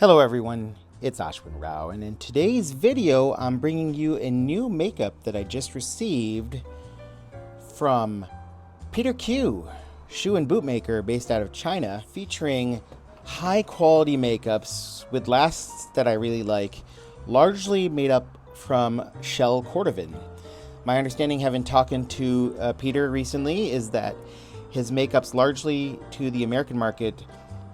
Hello everyone, it's Ashwin Rao, and in today's video I'm bringing you a new makeup that I just received from Peter Q, shoe and boot maker based out of China, featuring high quality makeups with lasts that I really like, largely made up from Shell Cordovan. My understanding, having talking to Peter recently, is that his makeups largely to the American market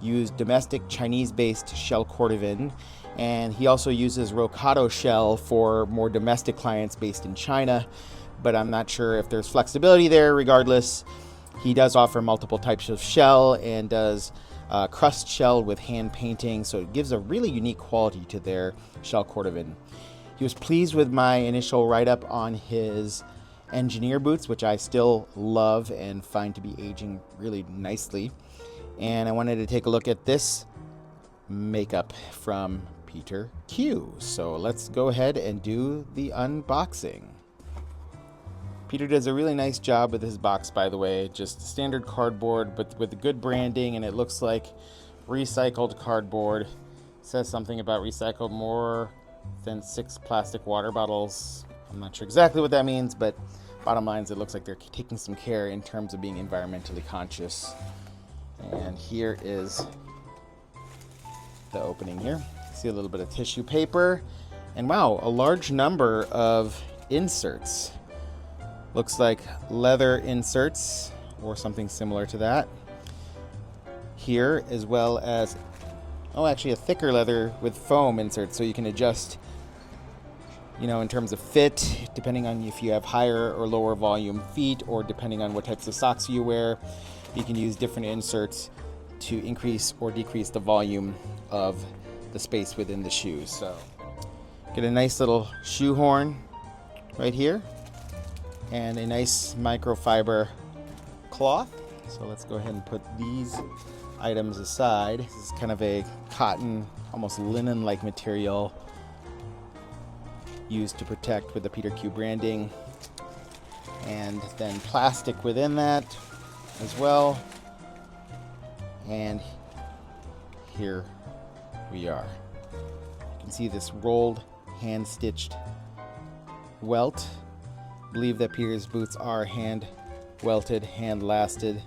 use domestic Chinese-based Shell Cordovan, and he also uses Rocado shell for more domestic clients based in China, but I'm not sure if there's flexibility there. Regardless, he does offer multiple types of shell and does crust shell with hand painting, so it gives a really unique quality to their Shell Cordovan. He was pleased with my initial write-up on his engineer boots, which I still love and find to be aging really nicely. And I wanted to take a look at this makeup from Peter Q. So let's go ahead and do the unboxing. Peter does a really nice job with his box, by the way. Just standard cardboard, but with good branding, and it looks like recycled cardboard. It says something about recycled more than 6 plastic water bottles. I'm not sure exactly what that means, but bottom line is it looks like they're taking some care in terms of being environmentally conscious. And here is the opening here. See a little bit of tissue paper, and wow, a large number of inserts. Looks like leather inserts or something similar to that here, as well as actually a thicker leather with foam inserts, so you can adjust, in terms of fit, depending on if you have higher or lower volume feet, or depending on what types of socks you wear. You can use different inserts to increase or decrease the volume of the space within the shoes. So get a nice little shoe horn right here and a nice microfiber cloth. So let's go ahead and put these items aside. This is kind of a cotton, almost linen-like material used to protect with the Peter Q branding, and then plastic within that as well. And here we are. You can see this rolled, hand-stitched welt. I believe that Peter's boots are hand welted, hand lasted.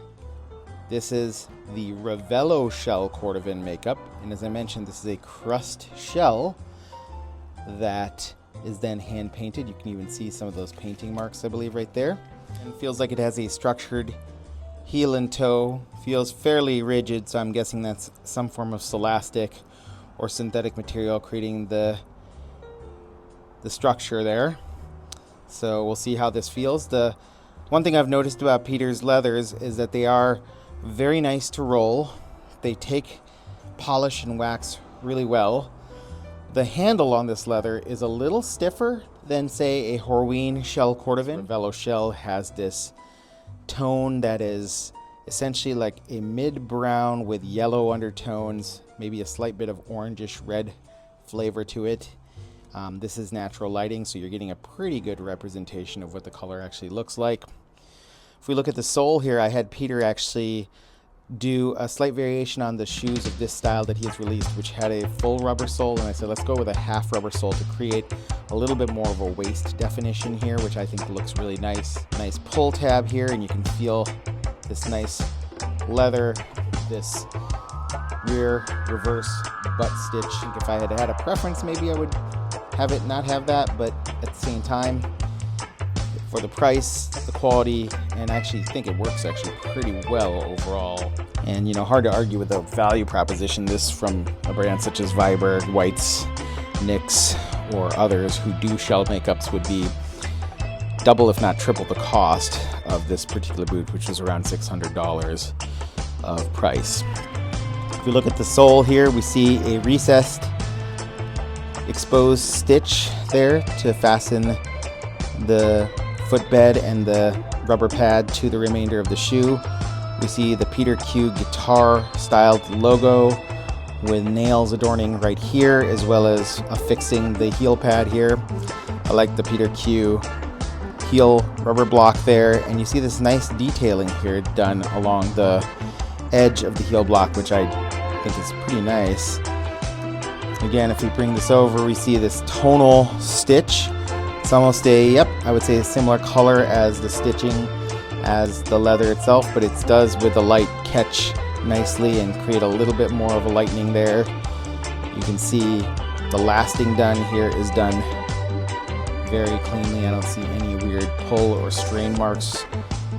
This is the Ravello Shell Cordovan makeup, and as I mentioned, this is a crust shell that is then hand painted. You can even see some of those painting marks, I believe, right there. And it feels like it has a structured heel and toe. Feels fairly rigid, so I'm guessing that's some form of celastic or synthetic material creating the structure there. So we'll see how this feels. The one thing I've noticed about Peter's leathers is that they are very nice to roll. They take polish and wax really well. The handle on this leather is a little stiffer than, say, a Horween Shell Cordovan. Ravello shell has this tone that is essentially like a mid-brown with yellow undertones, maybe a slight bit of orangish red flavor to it. This is natural lighting, so you're getting a pretty good representation of what the color actually looks like. If we look at the sole here, I had Peter actually do a slight variation on the shoes of this style that he has released, which had a full rubber sole, and I said let's go with a half rubber sole to create a little bit more of a waist definition here, which I think looks really nice. Nice pull tab here, and you can feel this nice leather, this rear reverse butt stitch. I think if I had had a preference, maybe I would have it not have that, but at the same time, for the price, the quality, and I actually think it works actually pretty well overall. And hard to argue with the value proposition. This from a brand such as Viber, Whites, NYX, or others who do shell makeups would be double if not triple the cost of this particular boot, which is around $600 of price. If we look at the sole here, we see a recessed exposed stitch there to fasten the footbed and the rubber pad to the remainder of the shoe. We see the Peter Q guitar styled logo with nails adorning right here, as well as affixing the heel pad here. I like the Peter Q heel rubber block there, and you see this nice detailing here done along the edge of the heel block, which I think is pretty nice. Again, if we bring this over, we see this tonal stitch. It's almost a, yep, I would say a similar color as the stitching as the leather itself, but it does with the light catch nicely and create a little bit more of a lightening there. You can see the lasting done here is done very cleanly. I don't see any weird pull or strain marks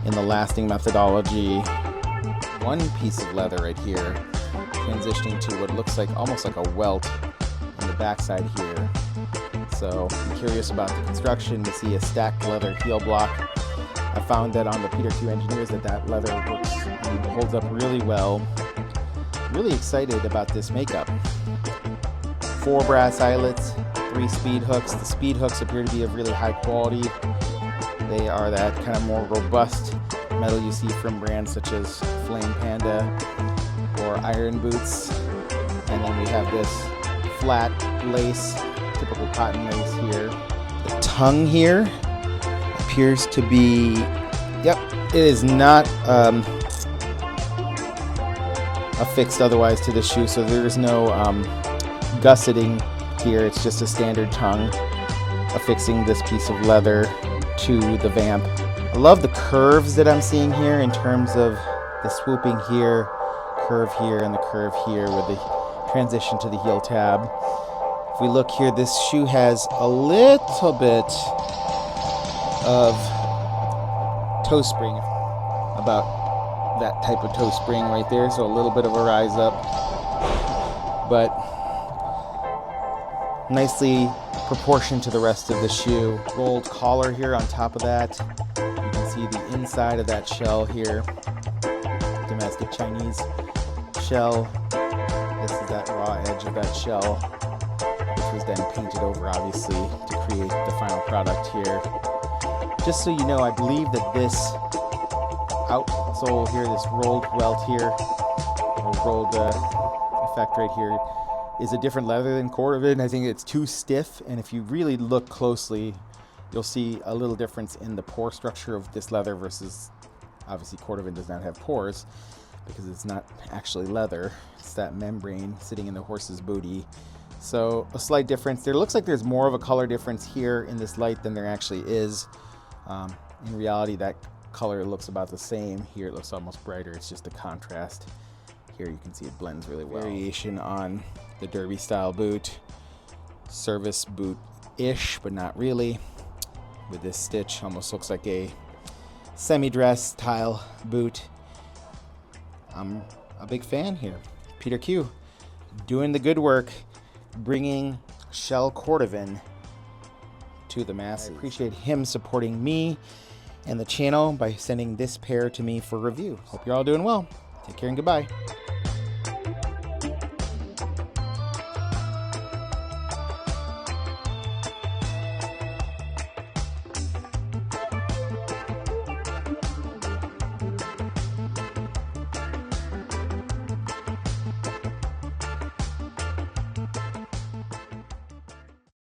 in the lasting methodology. One piece of leather right here, transitioning to what looks like almost like a welt on the backside here. So I'm curious about the construction. You see a stacked leather heel block. I found that on the Peter Q Engineers that leather works and holds up really well. Really excited about this makeup. 4 brass eyelets, 3 speed hooks. The speed hooks appear to be of really high quality. They are that kind of more robust metal you see from brands such as Flame Panda or Iron Boots. And then we have this flat lace, typical cotton lace here. The tongue here appears to be, yep, it is not affixed otherwise to the shoe, so there's no gusseting here. It's just a standard tongue affixing this piece of leather to the vamp. I love the curves that I'm seeing here in terms of the swooping here, curve here, and the curve here with the transition to the heel tab. If we look here, this shoe has a little bit of toe spring, about that type of toe spring right there, so a little bit of a rise up, but nicely proportioned to the rest of the shoe. Gold collar here on top of that. You can see the inside of that shell here, domestic Chinese shell. This is that raw edge of that shell, which was then painted over obviously to create the final product here. Just so you know, I believe that this outsole here, this rolled welt here, or rolled effect right here, is a different leather than Cordovan. I think it's too stiff, and if you really look closely, you'll see a little difference in the pore structure of this leather versus, obviously Cordovan does not have pores because it's not actually leather. It's that membrane sitting in the horse's booty. So a slight difference. There looks like there's more of a color difference here in this light than there actually is. In reality, that color looks about the same. Here it looks almost brighter. It's just a contrast. Here you can see it blends really well. Variation on the derby style boot. Service boot-ish, but not really. With this stitch, almost looks like a semi-dress style boot. I'm a big fan here. Peter Q doing the good work, bringing Shell Cordovan to the masses. I appreciate him supporting me and the channel by sending this pair to me for review. Hope you're all doing well. Take care and goodbye.